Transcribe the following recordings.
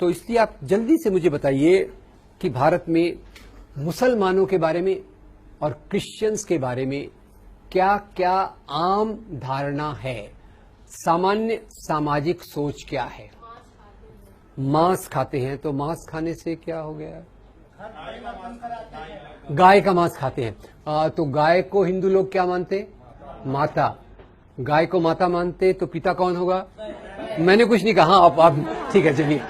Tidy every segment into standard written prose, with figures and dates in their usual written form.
तो इसलिए आप जल्दी से मुझे बताइए कि भारत में मुसलमानों के बारे में और क्रिश्चियंस के बारे में क्या क्या आम धारणा है, सामान्य सामाजिक सोच क्या है। मांस खाते हैं, तो मांस खाने से क्या हो गया? गाय का मांस खाते हैं। तो गाय को हिंदू लोग क्या मानते? माता। गाय को माता मानते तो पिता कौन होगा? मैंने कुछ नहीं कहा, आप ठीक है चलिए।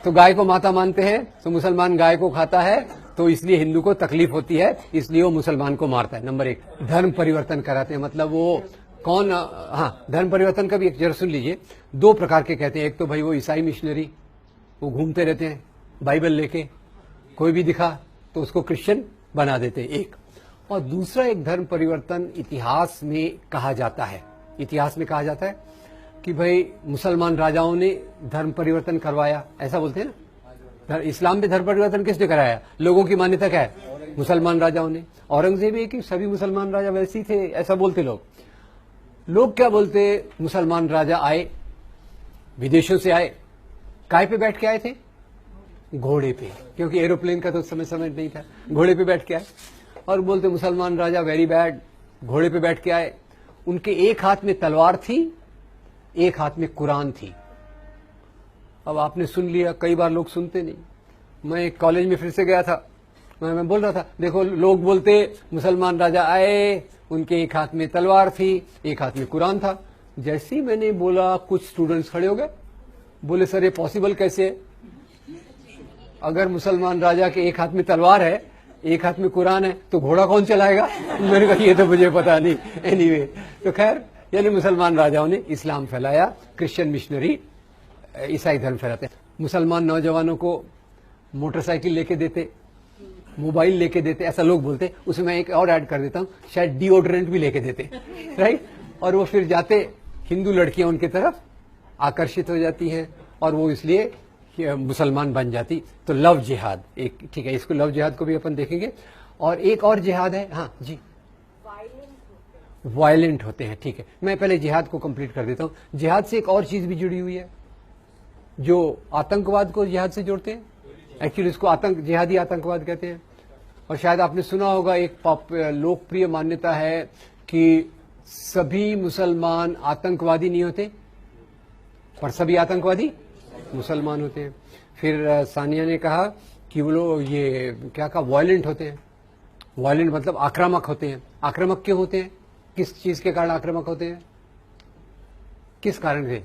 तो गाय को माता मानते हैं, तो मुसलमान गाय को खाता है, तो इसलिए हिंदू को तकलीफ होती है, इसलिए वो मुसलमान को मारता है। नंबर 1, धर्म परिवर्तन कराते हैं, मतलब वो कौन? हाँ, धर्म परिवर्तन का भी एक जरा सुन लीजिए। 2 प्रकार के कहते हैं। एक तो भाई वो ईसाई मिशनरी, वो घूमते रहते हैं बाइबल लेके, कोई भी दिखा तो उसको क्रिश्चियन बना देते हैं, एक। और दूसरा एक धर्म परिवर्तन इतिहास में कहा जाता है। इतिहास में कहा जाता है कि भाई मुसलमान राजाओं ने धर्म परिवर्तन करवाया, ऐसा बोलते हैं ना। इस्लाम में धर्म परिवर्तन किसने कराया? लोगों की मान्यता क्या है? मुसलमान राजाओं ने। औरंगजेब है कि सभी मुसलमान राजा वैसे ही थे, ऐसा बोलते लोग। लोग क्या बोलते? मुसलमान राजा आए, विदेशों से आए, काय पे बैठ के आए थे? घोड़े पे, क्योंकि एरोप्लेन का तो उस समय नहीं था। घोड़े पे बैठ के आए और बोलते मुसलमान राजा वेरी बैड, घोड़े पे बैठ के आए। उनके एक हाथ में तलवार थी, एक हाथ में कुरान थी। अब आपने सुन लिया, कई बार लोग सुनते नहीं। मैं एक कॉलेज में फिर से गया था, मैं बोल रहा था देखो लोग बोलते मुसलमान राजा आए, उनके एक हाथ में तलवार थी, एक हाथ में कुरान था। जैसे ही मैंने बोला कुछ स्टूडेंट्स खड़े हो गए, बोले सर ये पॉसिबल कैसे है? अगर मुसलमान राजा के एक हाथ में तलवार है, एक हाथ में कुरान है, तो घोड़ा कौन चलाएगा? मैंने कहा ये तो मुझे पता नहीं। एनीवे, तो खैर यानी मुसलमान राजाओं ने इस्लाम फैलाया, क्रिश्चियन मिशनरी ईसाई धर्म फैलाते। मुसलमान नौजवानों को मोटरसाइकिल लेके देते, मोबाइल लेके देते, ऐसा लोग बोलते। उसमें मैं एक और ऐड कर देता हूं, शायद डिओड्रेंट भी लेके देते, राइट। और वो फिर जाते, हिंदू लड़कियां उनकी तरफ आकर्षित हो जाती हैं और वो इसलिए मुसलमान बन जाती। तो लव जिहाद एक, ठीक है, इसको लव जिहाद को भी अपन देखेंगे। और एक और जिहाद है, हाँ जी, वायलेंट होते हैं, ठीक है। मैं पहले जिहाद को कंप्लीट कर देता हूं। जिहाद से एक और चीज भी जुड़ी हुई है जो आतंकवाद को जिहाद से जोड़ते हैं। एक्चुअली इसको जिहादी आतंकवाद कहते हैं। और शायद आपने सुना होगा, एक लोकप्रिय मान्यता है कि सभी मुसलमान आतंकवादी नहीं होते, पर सभी आतंकवादी मुसलमान होते हैं। फिर सानिया ने कहा कि वो लोग ये क्या कहा, वायलेंट होते हैं। वायलेंट मतलब आक्रामक होते हैं। आक्रामक क्यों होते हैं? किस चीज के कारण आक्रामक होते हैं? किस कारण से?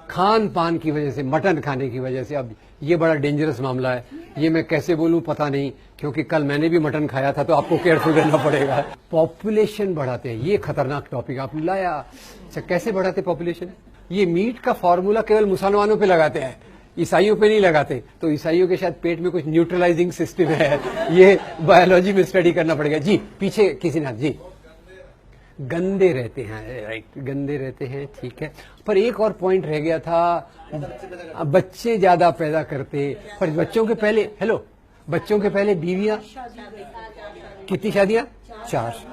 खान पान की वजह से, मटन खाने की वजह से। अब ये बड़ा डेंजरस मामला है, ये मैं कैसे बोलूं पता नहीं, क्योंकि कल मैंने भी मटन खाया था, तो आपको केयरफुल रहना पड़ेगा। पॉपुलेशन बढ़ाते हैं, ये खतरनाक टॉपिक आपने लाया। अच्छा, कैसे बढ़ाते पॉपुलेशन? ये मीट का फॉर्मूला केवल मुसलमानों पे लगाते हैं, ईसाइयों पे नहीं लगाते। तो ईसाइयों के शायद पेट में कुछ न्यूट्रलाइजिंग सिस्टम है, ये बायोलॉजी में स्टडी करना पड़ेगा। जी पीछे किसी ने, जी गंदे रहते हैं, राइट, गंदे रहते हैं, ठीक है। पर एक और पॉइंट रह गया था, बच्चे ज्यादा पैदा करते, पर बच्चों के पहले, हेलो, बच्चों के पहले बीवियां, कितनी शादियां? 4।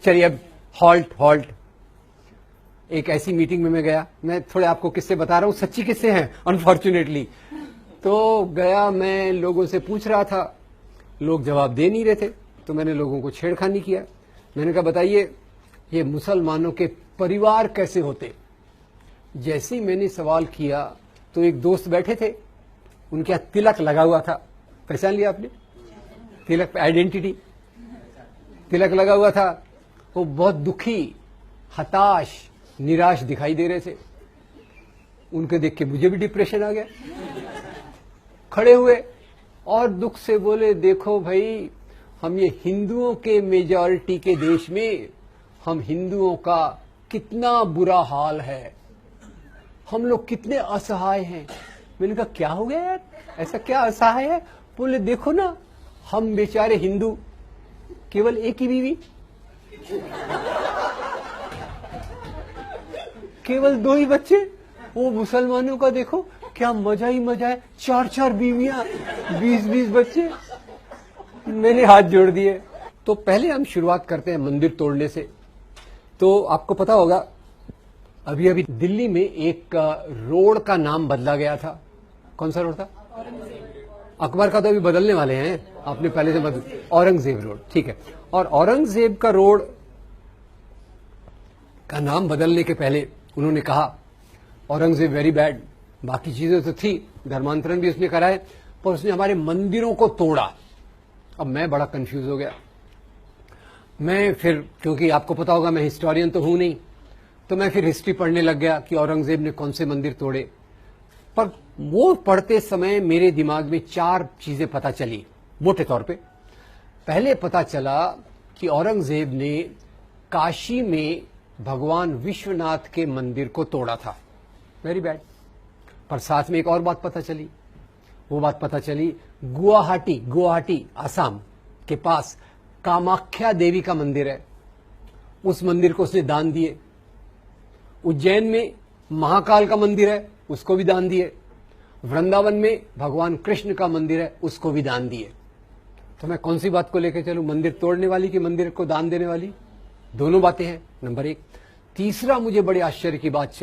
चलिए अब हॉल्ट। एक ऐसी मीटिंग में मैं गया, मैं थोड़े आपको किस्से बता रहा हूं, सच्ची किस्से हैं अनफॉर्चुनेटली। तो गया, मैं लोगों से पूछ रहा था, लोग जवाब दे नहीं रहे थे, तो मैंने लोगों को छेड़खानी किया। मैंने कहा बताइए ये मुसलमानों के परिवार कैसे होते? जैसे ही मैंने सवाल किया तो एक दोस्त बैठे थे, उनके यहाँ तिलक लगा हुआ था, पहचान लिया आपने? तिलक, आइडेंटिटी, तिलक लगा हुआ था। वो बहुत दुखी, हताश, निराश दिखाई दे रहे थे। उनके देख के मुझे भी डिप्रेशन आ गया। खड़े हुए और दुख से बोले, देखो भाई, हम ये हिंदुओं के मेजॉरिटी के देश में, हम हिंदुओं का कितना बुरा हाल है, हम लोग कितने असहाय हैं। मैंने कहा क्या हो गया यार, ऐसा क्या असहाय है? बोले देखो ना, हम बेचारे हिंदू, केवल एक ही बीवी, केवल 2 ही बच्चे। वो मुसलमानों का देखो क्या मजा ही मजा है, 4 बीवियां, 20 बच्चे। मैंने हाथ जोड़ दिए। तो पहले हम शुरुआत करते हैं मंदिर तोड़ने से। तो आपको पता होगा, अभी दिल्ली में एक रोड का नाम बदला गया था, कौन सा रोड था? अकबर का तो अभी बदलने वाले हैं, आपने पहले से बदल, औरंगजेब रोड, ठीक है। और औरंगजेब का रोड का नाम बदलने के पहले उन्होंने कहा औरंगजेब वेरी बैड, बाकी चीजें तो थी, धर्मांतरण भी उसने कराए, पर उसने हमारे मंदिरों को तोड़ा। अब मैं बड़ा कंफ्यूज हो गया। मैं फिर, क्योंकि आपको पता होगा मैं हिस्टोरियन तो हूं नहीं, तो मैं फिर हिस्ट्री पढ़ने लग गया कि औरंगजेब ने कौन से मंदिर तोड़े। पर वो पढ़ते समय मेरे दिमाग में 4 चीजें पता चली मोटे तौर पे। पहले पता चला कि औरंगजेब ने काशी में भगवान विश्वनाथ के मंदिर को तोड़ा था, वेरी बैड। पर साथ में एक और बात पता चली, वो बात पता चली गुवाहाटी आसाम के पास कामाख्या देवी का मंदिर है, उस मंदिर को उसने दान दिए। उज्जैन में महाकाल का मंदिर है, उसको भी दान दिए। वृंदावन में भगवान कृष्ण का मंदिर है, उसको भी दान दिए। तो मैं कौन सी बात को लेकर चलूं, मंदिर तोड़ने वाली कि मंदिर को दान देने वाली? दोनों बातें हैं, नंबर 1। तीसरा मुझे बड़े आश्चर्य की बात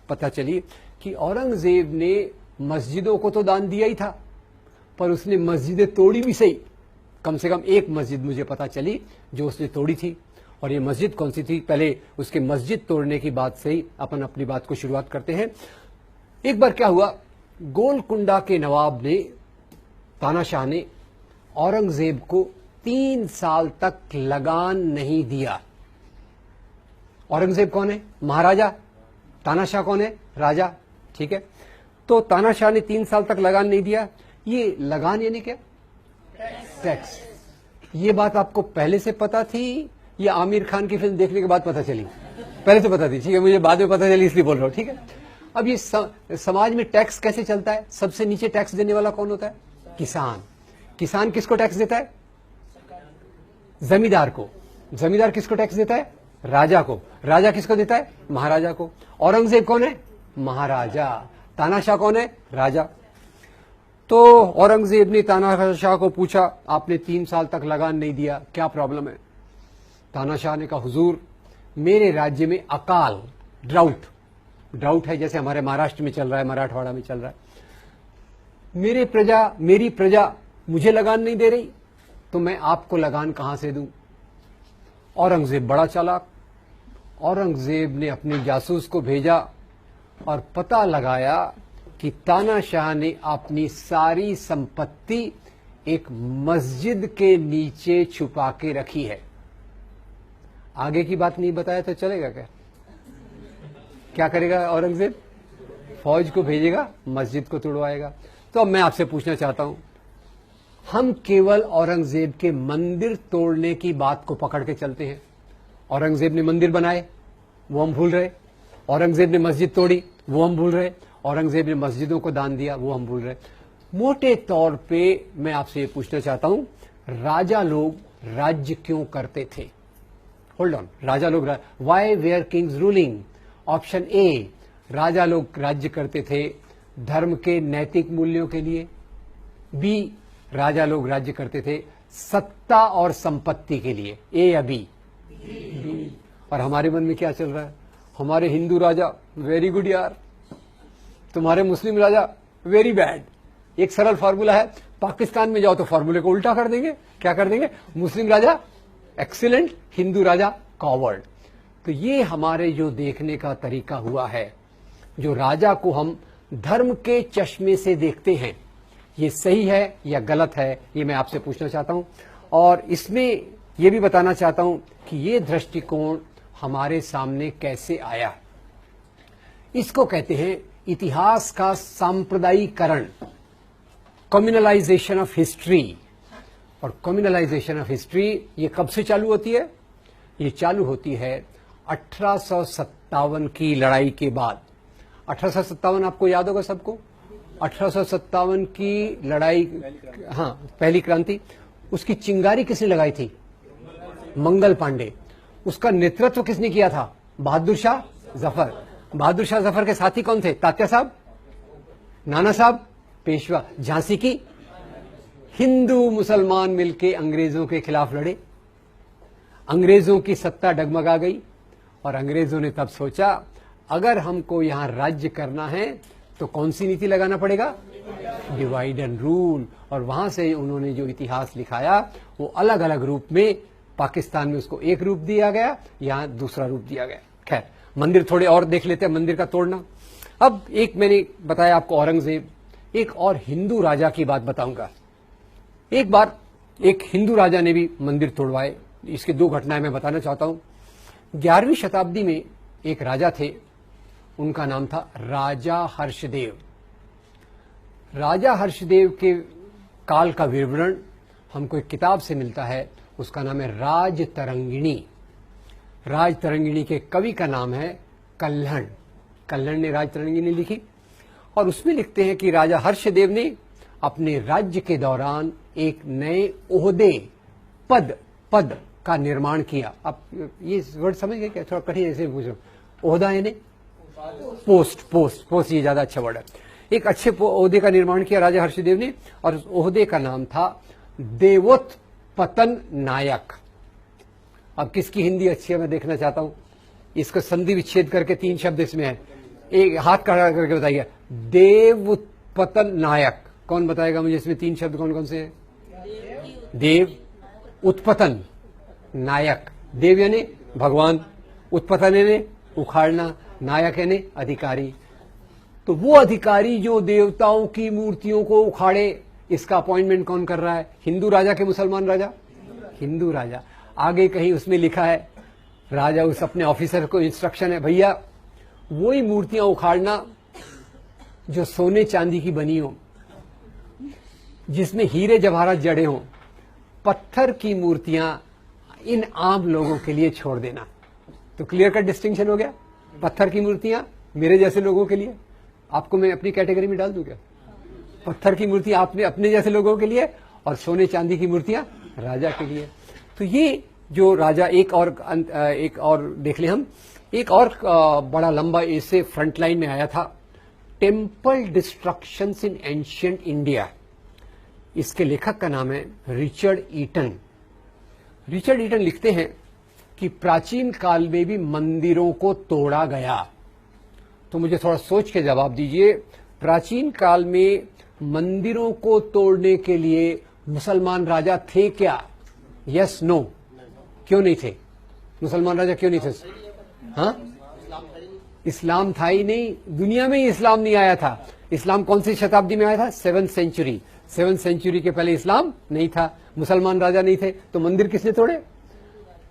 पता चली कि औरंगजेब ने मस्जिदों को तो दान दिया ही था, पर उसने मस्जिदें तोड़ी भी सही। कम से कम एक मस्जिद मुझे पता चली जो उसने तोड़ी थी, और ये मस्जिद कौन सी थी? पहले उसके मस्जिद तोड़ने की बात से ही अपन अपनी बात को शुरुआत करते हैं। एक बार क्या हुआ, गोलकुंडा के नवाब ने, तानाशाह ने औरंगजेब को 3 साल तक लगान नहीं दिया। औरंगजेब कौन है? महाराजा। तानाशाह कौन है? राजा, ठीक है। तो तानाशाह ने 3 साल तक लगान नहीं दिया। ये लगान यानी क्या? टैक्स। ये बात आपको पहले से पता थी या आमिर खान की फिल्म देखने के बाद पता चली? पहले से पता थी, ठीक है, मुझे बाद में पता चली इसलिए बोल रहा हूं, ठीक है। अब ये समाज में टैक्स कैसे चलता है? सबसे नीचे टैक्स देने वाला कौन होता है? किसान। किसान किसको टैक्स देता है? जमींदार को। जमींदार किसको टैक्स देता है? राजा को। राजा किसको देता है? महाराजा को। औरंगजेब कौन है? महाराजा। तानाशाह कौन है? राजा। तो औरंगजेब ने तानाशाह को पूछा, आपने 3 साल तक लगान नहीं दिया, क्या प्रॉब्लम है? तानाशाह ने कहा, हुजूर मेरे राज्य में अकाल, ड्राउट है, जैसे हमारे महाराष्ट्र में चल रहा है, मराठवाड़ा में चल रहा है। मेरी प्रजा मुझे लगान नहीं दे रही, तो मैं आपको लगान कहां से दूं? औरंगजेब बड़ा चालाक। औरंगजेब ने अपने जासूस को भेजा और पता लगाया कि तानाशाह ने अपनी सारी संपत्ति एक मस्जिद के नीचे छुपा के रखी है। आगे की बात नहीं बताया तो चलेगा क्या? क्या करेगा औरंगजेब? फौज को भेजेगा, मस्जिद को तुड़वाएगा। तो अब मैं आपसे पूछना चाहता हूं, हम केवल औरंगजेब के मंदिर तोड़ने की बात को पकड़ के चलते हैं। औरंगजेब ने मंदिर बनाए, वो हम भूल रहे। औरंगजेब ने मस्जिद तोड़ी, वो हम भूल रहे। औरंगजेब ने मस्जिदों को दान दिया, वो हम भूल रहे। मोटे तौर पे मैं आपसे ये पूछना चाहता हूं, राजा लोग राज्य क्यों करते थे? होल्ड ऑन, राजा लोग, why were kings ruling? Option A, राजा लोग राज्य करते थे धर्म के नैतिक मूल्यों के लिए। बी, राजा लोग राज्य करते थे सत्ता और संपत्ति के लिए। ए या बी? और हमारे मन में क्या चल रहा है? हमारे हिंदू राजा वेरी गुड यार, तुम्हारे मुस्लिम राजा वेरी बैड। एक सरल फार्मूला है, पाकिस्तान में जाओ तो फार्मूले को उल्टा कर देंगे। क्या कर देंगे? मुस्लिम राजा एक्सीलेंट, हिंदू राजा कॉवर्ड। तो ये हमारे जो देखने का तरीका हुआ है, जो राजा को हम धर्म के चश्मे से देखते हैं, ये सही है या गलत है, ये मैं आपसे पूछना चाहता हूं। और इसमें यह भी बताना चाहता हूं कि ये दृष्टिकोण हमारे सामने कैसे आया। इसको कहते हैं इतिहास का सांप्रदायिकरण, कम्युनलाइजेशन ऑफ हिस्ट्री। और कम्युनलाइजेशन ऑफ हिस्ट्री ये कब से चालू होती है? ये चालू होती है 1857 की लड़ाई के बाद। 1857 आपको याद होगा सबको? 1857 की लड़ाई, हाँ, पहली क्रांति। उसकी चिंगारी किसने लगाई थी? मंगल पांडे। उसका नेतृत्व किसने किया था? बहादुर शाह जफर। बहादुर शाह जफर के साथी कौन थे? तात्या साहब, नाना साहब, पेशवा। झांसी की हिंदू मुसलमान मिलके अंग्रेजों के खिलाफ लड़े। अंग्रेजों की सत्ता डगमगा गई और अंग्रेजों ने तब सोचा, अगर हमको यहां राज्य करना है तो कौन सी नीति लगाना पड़ेगा? डिवाइड एंड रूल, और वहां से उन्होंने जो इतिहास लिखाया वो अलग अलग रूप में, पाकिस्तान में उसको एक रूप दिया गया, यहां दूसरा रूप दिया गया। खैर, मंदिर थोड़े और देख लेते हैं, मंदिर का तोड़ना। अब एक मैंने बताया आपको औरंगजेब, एक और हिंदू राजा की बात बताऊंगा। एक बार एक हिंदू राजा ने भी मंदिर तोड़वाए। इसकी दो घटनाएं मैं बताना चाहता हूं। 11वीं शताब्दी में एक राजा थे, उनका नाम था राजा हर्षदेव। राजा हर्षदेव के काल का विवरण हमको एक किताब से मिलता है, उसका नाम है राजतरंगिणी। राजतरंगिणी के कवि का नाम है कल्हण। कल्हण ने राजतरंगिणी लिखी और उसमें लिखते हैं कि राजा हर्षदेव ने अपने राज्य के दौरान एक नए ओहदे, पद का निर्माण किया। आप ये वर्ड समझ गए क्या? थोड़ा कठिन ऐसे पूछ रहा हूं। ओहदा यानी पोस्ट, ये ज्यादा अच्छा वर्ड है। एक अच्छे ओहदे का निर्माण किया राजा हर्षदेव ने, और उस ओहदे का नाम था देवोत्पतन नायक। अब किसकी हिंदी अच्छी है मैं देखना चाहता हूं। इसको संधि विच्छेद करके 3 शब्द इसमें है, एक हाथ खड़ा करके बताइए। देवोत्पतन नायक, कौन बताएगा मुझे इसमें 3 शब्द कौन कौन से हैं? देव, उत्पतन, नायक। देव यानी भगवान, उत्पतन यानी उखाड़ना, नायक यानी अधिकारी। तो वो अधिकारी जो देवताओं की मूर्तियों को उखाड़े, इसका अपॉइंटमेंट कौन कर रहा है? हिंदू राजा के मुसलमान राजा? हिंदू राजा। आगे कहीं उसमें लिखा है, राजा उस अपने ऑफिसर को इंस्ट्रक्शन है, भैया वही मूर्तियां उखाड़ना जो सोने चांदी की बनी हो, जिसमें हीरे जवाहरात जड़े हों। पत्थर की मूर्तियां इन आम लोगों के लिए छोड़ देना। तो क्लियर कट डिस्टिंक्शन हो गया। पत्थर की मूर्तियां मेरे जैसे लोगों के लिए, आपको मैं अपनी कैटेगरी में डाल दूं क्या? पत्थर की मूर्तियां आपने अपने जैसे लोगों के लिए, और सोने चांदी की मूर्तियां राजा के लिए। तो ये जो राजा, एक और देख ले हम, एक और बड़ा लंबा इससे फ्रंट लाइन में आया था, टेम्पल डिस्ट्रक्शंस इन एंशिएंट इंडिया। इसके लेखक का नाम है रिचर्ड ईटन। रिचर्ड ईटन लिखते हैं कि प्राचीन काल में भी मंदिरों को तोड़ा गया। तो मुझे थोड़ा सोच के जवाब दीजिए, प्राचीन काल में मंदिरों को तोड़ने के लिए मुसलमान राजा थे क्या? Yes, no? क्यों नहीं थे मुसलमान राजा? क्यों नहीं थे? हाँ, इस्लाम था ही नहीं, दुनिया में ही इस्लाम नहीं आया था। इस्लाम कौन सी शताब्दी में आया था? 7th century. 7th सेंचुरी के पहले इस्लाम नहीं था, मुसलमान राजा नहीं थे, तो मंदिर किसने तोड़े?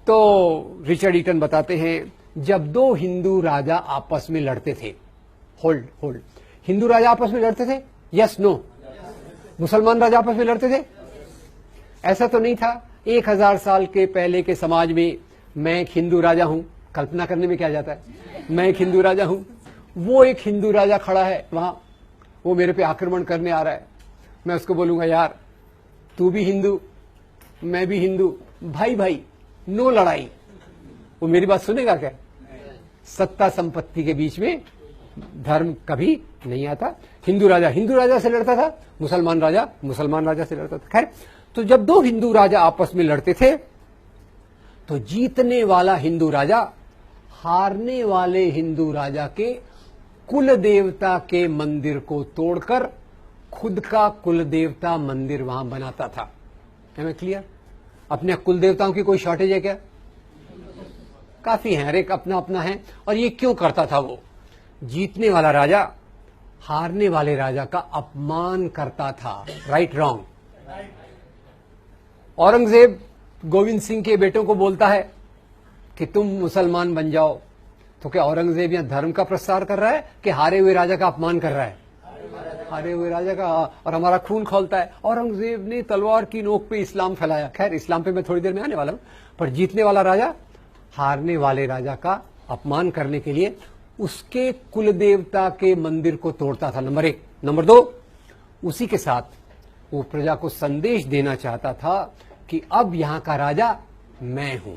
तो रिचर्ड ईटन बताते हैं, जब 2 हिंदू राजा आपस में लड़ते थे, होल्ड, हिंदू राजा आपस में लड़ते थे? Yes, no? मुसलमान राजा आपस में लड़ते थे? ऐसा तो नहीं था। 1000 साल के पहले के समाज में मैं एक हिंदू राजा हूं, कल्पना करने में क्या जाता है, मैं एक हिंदू राजा हूं, वो एक हिंदू राजा खड़ा है वहां, वो मेरे पे आक्रमण करने आ रहा है। मैं उसको बोलूंगा, यार तू भी हिंदू, मैं भी हिंदू, भाई नो लड़ाई। वो मेरी बात सुनेगा क्या? सत्ता संपत्ति के बीच में धर्म कभी नहीं आता। हिंदू राजा से लड़ता था, मुसलमान राजा से लड़ता था। खैर, तो जब 2 हिंदू राजा आपस में लड़ते थे, तो जीतने वाला हिंदू राजा हारने वाले हिंदू राजा के कुल देवता के मंदिर को तोड़कर खुद का कुल देवता मंदिर वहां बनाता था। है मैं क्लियर? अपने कुल देवताओं की कोई शॉर्टेज है क्या? काफी है, हर एक अपना अपना है। और ये क्यों करता था? वो जीतने वाला राजा हारने वाले राजा का अपमान करता था। Right, wrong? औरंगजेब गोविंद सिंह के बेटों को बोलता है कि तुम मुसलमान बन जाओ। तो क्या औरंगजेब यहां धर्म का प्रसार कर रहा है कि हारे हुए राजा का अपमान कर रहा है? हारे हुए राजा का, और हमारा खून खौलता है। औरंगजेब ने तलवार की नोक पे इस्लाम फैलाया। खैर, इस्लाम पे मैं थोड़ी देर में आने वाला हूं। पर जीतने वाला राजा हारने वाले राजा का अपमान करने के लिए उसके कुल देवता के मंदिर को तोड़ता था, नंबर 1। नंबर 2, उसी के साथ वो प्रजा को संदेश देना चाहता था कि अब यहां का राजा मैं हूं।